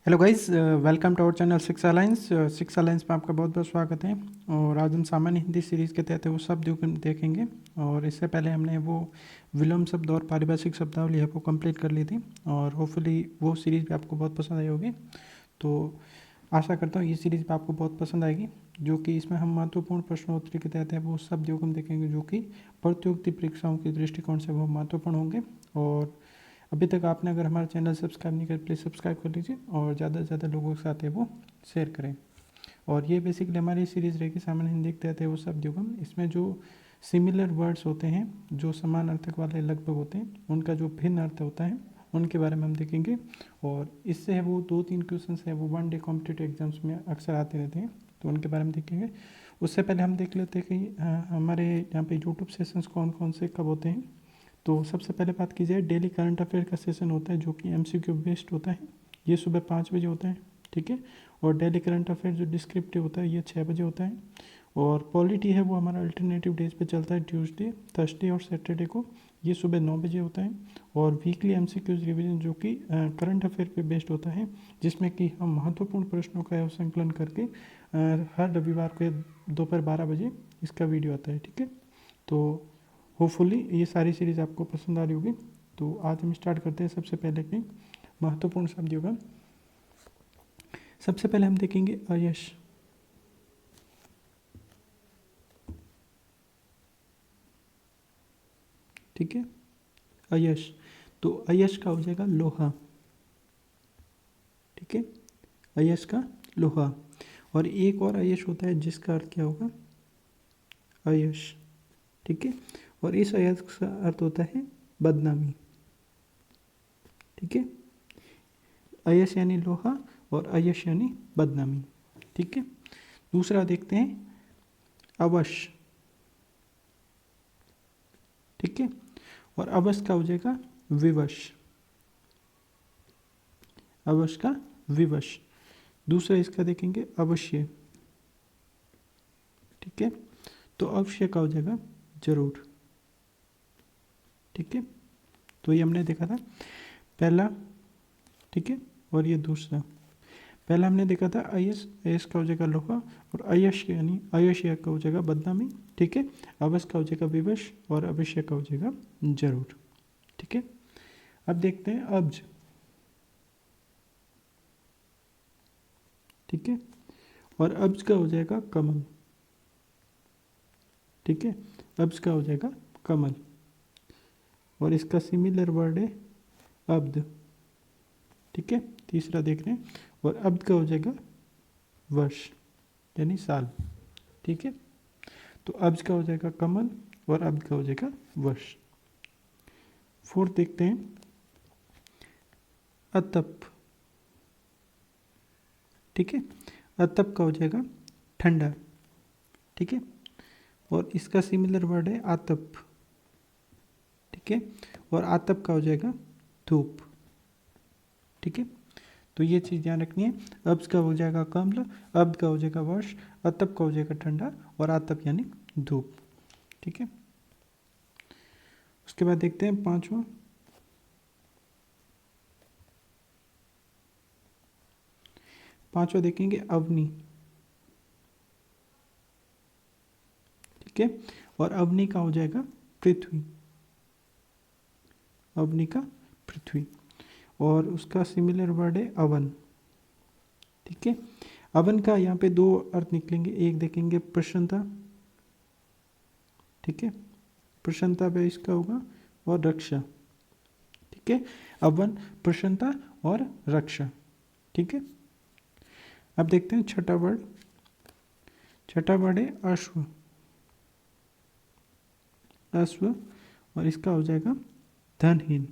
Hello guys, welcome to our channel Six Alliance. Six Alliance में आपका बहुत बहुत स्वागत है। और आज हम सामान्य हिंदी सीरीज़ के तहत वो शब्द देखेंगे। और इससे पहले हमने वो विलोम शब्द और पारिभाषिक शब्दावली है वो कंप्लीट कर ली थी, और होपफुली वो सीरीज़ भी आपको बहुत पसंद आई होगी। तो आशा करता हूँ ये सीरीज़ भी आपको बहुत पसंद आएगी, जो कि इसमें हम महत्वपूर्ण प्रश्नोत्तरी के तहत है वो शब्द हम देखेंगे जो कि प्रतियोगिता परीक्षाओं के दृष्टिकोण से वो महत्वपूर्ण होंगे। और अभी तक आपने अगर हमारा चैनल सब्सक्राइब नहीं किया प्लीज़ सब्सक्राइब कर लीजिए और ज़्यादा से ज़्यादा लोगों के साथ है वो शेयर करें। और ये बेसिकली हमारी सीरीज़ रहेगी सामान्य हिंदी के तहत है वो शब्द युगम। इसमें जो सिमिलर वर्ड्स होते हैं, जो समान अर्थक वाले लगभग होते हैं, उनका जो भिन्न अर्थ होता है उनके बारे में हम देखेंगे। और इससे है वो 2-3 क्वेश्चन है वो वन डे कॉम्पिटिटिव एग्जाम्स में अक्सर आते रहते हैं, तो उनके बारे में देखेंगे। उससे पहले हम देख लेते हैं कि हमारे यहाँ पे यूट्यूब सेशंस कौन कौन से कब होते हैं। तो सबसे पहले बात की जाए, डेली करंट अफेयर का सेशन होता है जो कि एमसीक्यू बेस्ड होता है। ये सुबह 5 बजे होता है, ठीक है। और डेली करंट अफेयर जो डिस्क्रिप्टिव होता है ये 6 बजे होता है। और पॉलिटी है वो हमारा अल्टरनेटिव डेज पे चलता है, ट्यूसडे, थर्सडे और सैटरडे को। ये सुबह 9 बजे होता है। और वीकली एमसीक्यूज रिवीजन जो कि करंट अफेयर पे बेस्ड होता है, जिसमें कि हम महत्वपूर्ण प्रश्नों का संकलन करके हर रविवार को दोपहर 12 बजे इसका वीडियो आता है, ठीक है। तो होपफुली ये सारी सीरीज़ आपको पसंद आ रही होगी। तो आज हम स्टार्ट करते हैं सबसे पहले की महत्वपूर्ण शब्द युगम। सबसे पहले हम देखेंगे अयश, ठीक है। अयश, तो अयश का हो जाएगा लोहा, ठीक है। अयश का लोहा। और एक और अयश होता है जिसका अर्थ क्या होगा, अयश, ठीक है। और इस अयश का अर्थ होता है बदनामी, ठीक है। अयश यानी लोहा और अयश यानी बदनामी, ठीक है। दूसरा देखते हैं अवश, ठीक है। और अवश का हो जाएगा विवश, अवश का विवश। दूसरा इसका देखेंगे अवश्य, ठीक है। तो अवश्य का हो जाएगा जरूर, ठीक है। तो ये हमने देखा था पहला, ठीक है। और ये दूसरा, पहला हमने देखा था अयश, अयश का हो जाएगा लोहा, और अयश यानी अयश्य का हो जाएगा बदनामी, ठीक है। अवश का हो जाएगा विवश और अवश्य का हो जाएगा जरूर, ठीक है। अब देखते हैं अब्ज, ठीक है। और अब्ज का हो जाएगा कमल, ठीक है। अब्ज का हो जाएगा कमल। और इसका सिमिलर वर्ड है अब्द, ठीक है। तीसरा देख रहे हैं। और अब्द का हो जाएगा वर्ष यानी साल, ठीक है। तो अब्ज का हो जाएगा कमल और अब्द का हो जाएगा वर्ष। फोर्थ देखते हैं अतप, ठीक है। अतप का हो जाएगा ठंडा, ठीक है। और इसका सिमिलर वर्ड है आतप, ठीक है। और आतप का हो जाएगा धूप, ठीक है। तो ये चीज़ ध्यान रखनी है। अब्ज का हो जाएगा कमल, अब्द का हो जाएगा वर्ष, अतप का हो जाएगा ठंडा और आतप यानी धूप, ठीक है। उसके बाद देखते हैं पांचवा, पांचवा देखेंगे अवनी, ठीक है। और अवनी का हो जाएगा पृथ्वी, अवनी का पृथ्वी। और उसका सिमिलर वर्ड है अवन, ठीक है। अवन का यहाँ पे दो अर्थ निकलेंगे, एक देखेंगे प्रसन्नता, ठीक है। प्रसन्नता पे इसका होगा, और रक्षा, ठीक है। अवन, प्रसन्नता और रक्षा, ठीक है। अब देखते हैं छठा वर्ड, छठा वर्ड है अश्व, अश्व। और इसका हो जाएगा धनहीन,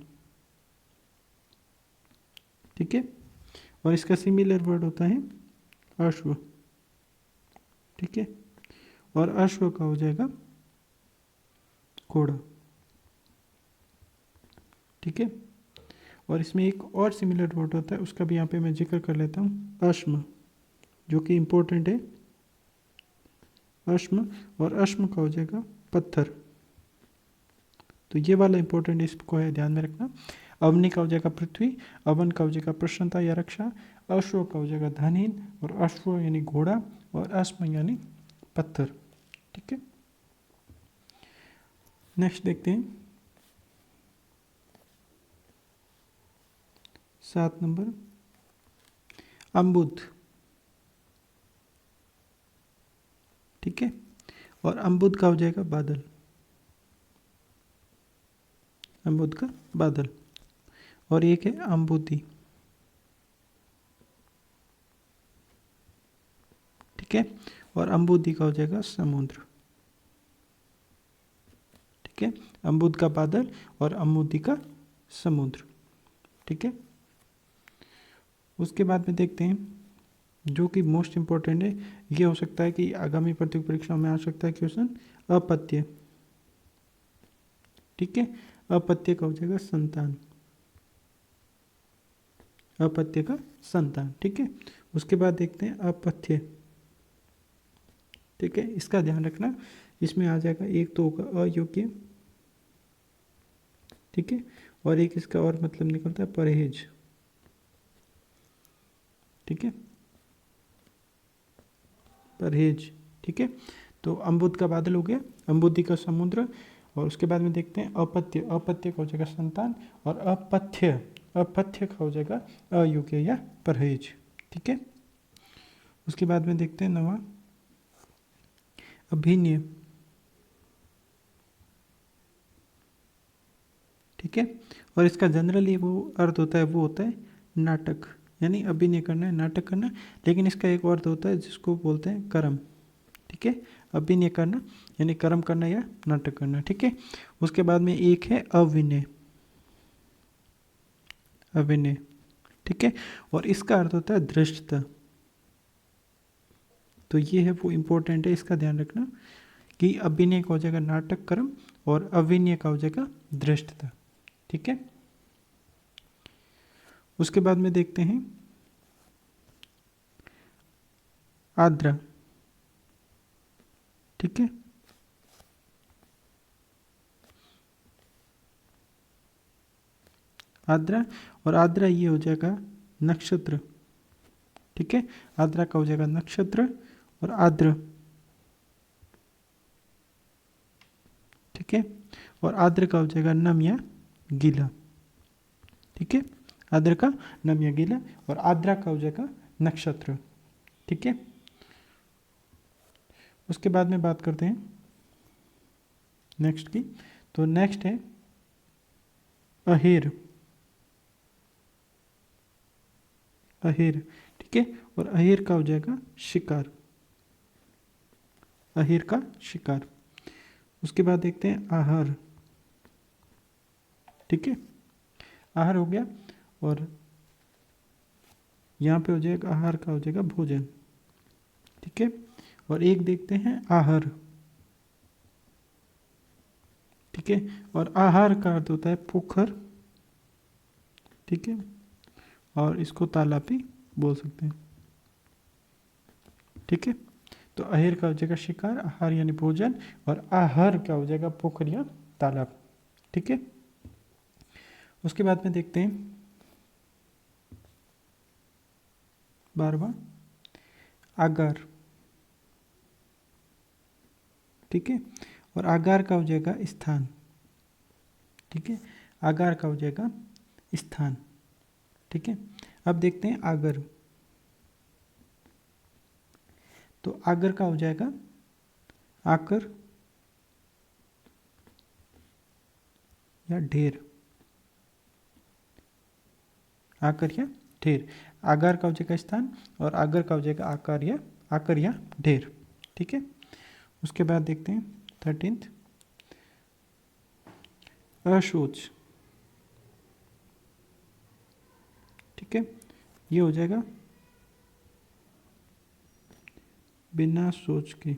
ठीक है। और इसका सिमिलर वर्ड होता है अश्व, ठीक है। और अश्व का हो जाएगा घोड़ा, ठीक है। और इसमें एक और सिमिलर वर्ड होता है, उसका भी यहाँ पे मैं जिक्र कर लेता हूँ, अश्म, जो कि इम्पोर्टेंट है, अश्म। और अश्म का हो जाएगा पत्थर। तो ये वाला इंपॉर्टेंट इसको है ध्यान में रखना। अवनी का हो जाएगा पृथ्वी, अवन का हो जाएगा प्रसन्नता या रक्षा, अश्व का हो जाएगा धनहीन, और अश्व यानी घोड़ा, और अश्म यानी पत्थर। ठीक है, नेक्स्ट देखते हैं 7 नंबर अम्बुद। ठीक है, और अम्बुद का हो जाएगा बादल, अम्बुद का बादल, और एक है अम्बुदी। ठीक है, और अम्बुदी का हो जाएगा समुद्र। ठीक है, अम्बुद का बादल और अम्बुदी का समुद्र। ठीक है, उसके बाद में देखते हैं जो कि मोस्ट इम्पोर्टेंट है, ये हो सकता है कि आगामी प्रतियोगी परीक्षा में आ सकता है क्वेश्चन, अपत्य। ठीक है, अपत्य का हो जाएगा संतान, अपत्य का संतान। ठीक है, उसके बाद देखते हैं अपथ्य। ठीक है, इसका ध्यान रखना, इसमें आ जाएगा एक तो होगा अयोग्य। ठीक है, और एक इसका और मतलब निकलता है परहेज। ठीक है, परहेज। ठीक है, तो अम्बुद का बादल हो गया, अम्बुदी का समुद्र, और उसके बाद में देखते हैं अपत्य। अपत्य का हो जाएगा संतान, और अपथ्य, अपथ्य का हो जाएगा अयोग्य या परहेज। ठीक है, उसके बाद में देखते हैं 9वां अभिनय। ठीक है, और इसका जनरली वो अर्थ होता है, वो होता है नाटक, यानी अभिनय करना है, नाटक करना। लेकिन इसका एक अर्थ होता है जिसको बोलते हैं कर्म। ठीक है, अभिनय करना यानी कर्म करना या नाटक करना। ठीक है, उसके बाद में एक है अविनय, अभिनय। ठीक है, और इसका अर्थ होता है धृष्टता। तो ये है वो इम्पोर्टेंट है, इसका ध्यान रखना कि अभिनय का हो जाएगा नाटक कर्म, और अविनय का हो जाएगा धृष्टता। ठीक है, उसके बाद में देखते हैं आद्रा। ठीक है, आद्रा, और आद्रा ये हो जाएगा नक्षत्र। ठीक है, आद्रा का हो जाएगा नक्षत्र, और आद्र। ठीक है, और आद्र का हो जाएगा नम या गीला। ठीक है, आद्र का नम या गीला, और आद्रा का हो जाएगा नक्षत्र। ठीक है, उसके बाद में बात करते हैं नेक्स्ट की। तो नेक्स्ट है अहेर, अहेर। ठीक है, और अहेर का हो जाएगा शिकार, अहेर का शिकार। उसके बाद देखते हैं आहार। ठीक है, आहार हो गया, और यहाँ पे हो जाएगा आहार का हो जाएगा भोजन। ठीक है, और एक देखते हैं आहर। ठीक है, और आहार का अर्थ होता है पोखर। ठीक है, और इसको तालाब भी बोल सकते हैं। ठीक है, तो अहेर का हो जाएगा शिकार, आहार यानी भोजन, और आहर का हो जाएगा पोखर या तालाब। ठीक है, उसके बाद में देखते हैं 12वां आगार। ठीक है, और आगार का हो जाएगा स्थान। ठीक है, आगार का हो जाएगा स्थान। ठीक है, अब देखते हैं आगर। तो आगर का हो जाएगा आकर या ढेर, आकर या ढेर। आगार का हो जाएगा स्थान, और आगर का हो जाएगा आकार या आकर या ढेर। ठीक है, उसके बाद देखते हैं 13th अशोच। ठीक है, ये हो जाएगा बिना सोच के।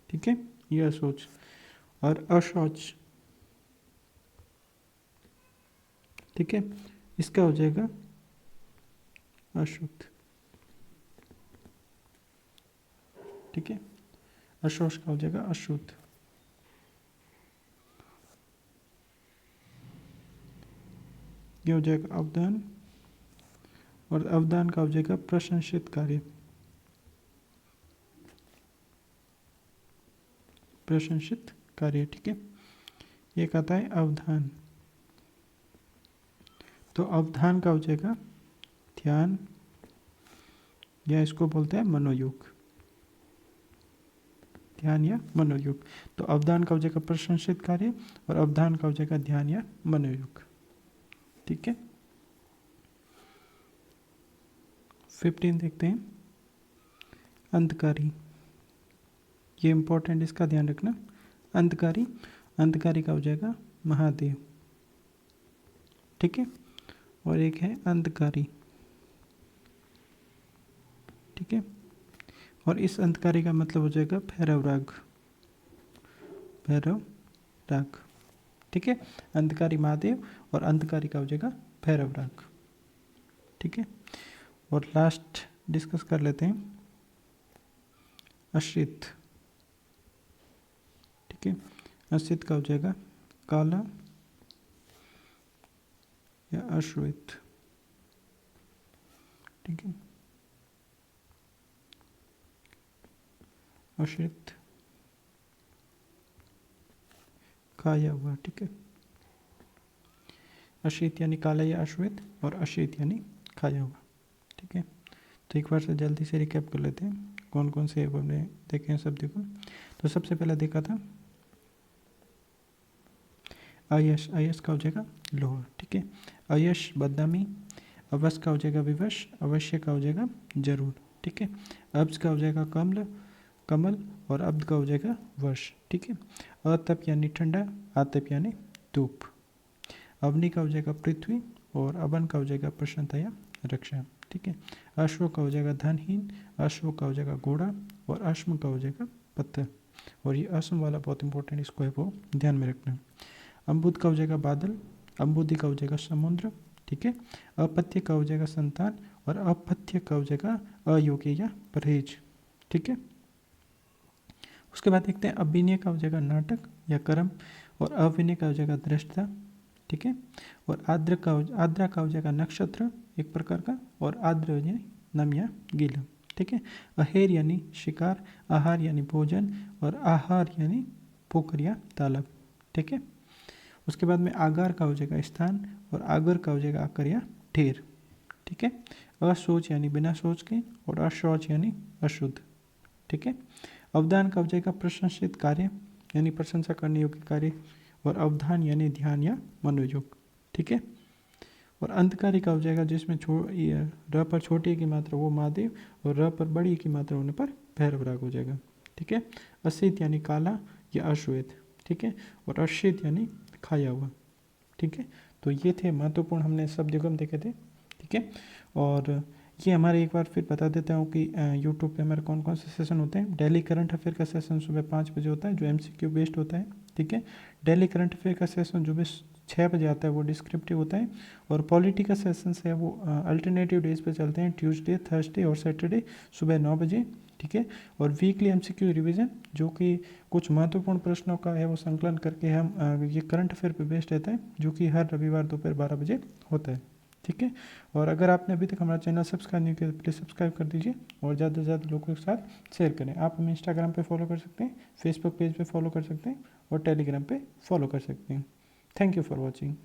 ठीक है, ये अशोच, और अशौच। ठीक है, इसका हो जाएगा अशुद्ध। ठीक है, अशौच का हो जाएगा अशुद्ध। ये हो जाएगा अवधान, और अवधान का हो जाएगा प्रशंसित कार्य, प्रशंसित कार्य। ठीक है, एक आता है अवधान, तो अवधान का हो जाएगा ध्यान, या इसको बोलते हैं मनोयोग, ध्यान या मनोयोग। तो अवधान का हो जाएगा प्रशंसित कार्य और अवधान का हो जाएगा ध्यान या मनोयोग। ठीक है, 15 देखते हैं, अंतकारी। ये इंपॉर्टेंट, इसका ध्यान रखना। अंतकारी, अंतकारी का हो जाएगा महादेव। ठीक है, और एक है अंतकारी। ठीक है, और इस अंतकारी का मतलब हो जाएगा भैरव राग, भैरव राग। ठीक है, अंतकारी महादेव और अंतकारी का हो जाएगा भैरव राग। ठीक है, और लास्ट डिस्कस कर लेते हैं अश्रित। ठीक है, अश्रित का हो जाएगा काला या अश्वेत। ठीक है, अश्रित, खाया हुआ। ठीक है, अश्रित यानी काला या अश्वेत, और अश्रित यानी खाया हुआ। ठीक है, तो एक बार से जल्दी से रिकैप कर लेते हैं कौन कौन से हमने देखे हैं शब्द को। तो सबसे पहले देखा था अयश, अयश का हो जाएगा लोहा। ठीक है, अयश बदनामी, अवश का हो जाएगा विवश, अवश्य का हो जाएगा जरूर। ठीक है, अब्ज का हो जाएगा कमल, कमल, और अब्द का हो जाएगा वर्ष। ठीक है, अतप यानी ठंडा, आतप यानी धूप, अवनी का हो जाएगा पृथ्वी, और अवन का हो जाएगा प्रसन्नता या रक्षा। ठीक है, अश्व का हो जाएगा धनहीन, अश्व का हो जाएगा घोड़ा, और अश्म का हो जाएगा पत्थर। और ये अश्म वाला बहुत इंपॉर्टेंट, इसको है वो ध्यान में रखना। अम्बुद का हो जाएगा बादल, अम्बुदी का हो जाएगा समुद्र। ठीक है, अपत्य का हो जाएगा संतान, और अपथ्य का हो जाएगा अयोग्य या परहेज। ठीक है, उसके बाद देखते हैं अभिनय का हो जाएगा नाटक या कर्म, और अभिनय का हो जाएगा दृष्टता। ठीक है, और आद्र का हो जाएगा नक्षत्र एक प्रकार का, और आद्र यानी नम या गीला। ठीक है, अहेर यानी शिकार, आहार यानी भोजन, और आहार यानी पोखर या तालाब। ठीक है, उसके बाद में आगार का हो जाएगा स्थान, और आगर का हो जाएगा आकर या ढेर। ठीक है, अशोच यानी बिना सोच के, और अशौच यानी अशुद्ध। ठीक है, अवधान का हो जाएगा प्रशंसित कार्य यानी प्रशंसा करने योग्य कार्य, और अवधान यानी ध्यान या मनोयोग। ठीक है, और अंतकारी का हो जाएगा जिसमें र पर छोटी की मात्रा वो महादेव, और र पर बड़ी की मात्रा होने पर भैरव राग हो जाएगा। ठीक है, असित यानी काला या अश्वेत। ठीक है, और अश्रित यानी खाया हुआ। ठीक है, तो ये थे महत्वपूर्ण हमने शब्द युगम देखे थे। ठीक है, और ये हमारे एक बार फिर बता देता हूँ कि यूट्यूब पे हमारे कौन कौन से सेशन होते हैं। डेली करंट अफेयर का सेशन सुबह 5 बजे होता है जो MCQ बेस्ड होता है। ठीक है, डेली करंट अफेयर का सेशन जो भी 6 बजे आता है वो डिस्क्रिप्टिव होता है, और पॉलिटी का सेशन है वो अल्टरनेटिव डेज पे चलते हैं, ट्यूसडे, थर्सडे और सैटरडे सुबह 9 बजे। ठीक है, और वीकली MCQ रिवीजन जो कि कुछ महत्वपूर्ण प्रश्नों का है वो संकलन करके हम ये करंट अफेयर पे बेस्ड रहता है, जो कि हर रविवार दोपहर 12 बजे होता है। ठीक है, और अगर आपने अभी तक हमारा चैनल सब्सक्राइब नहीं किया तो प्लीज़ सब्सक्राइब कर दीजिए, और ज़्यादा से ज़्यादा लोगों के साथ शेयर करें। आप हमें इंस्टाग्राम पे फॉलो कर सकते हैं, फेसबुक पेज पे फॉलो कर सकते हैं, और टेलीग्राम पे फॉलो कर सकते हैं। Thank you for watching.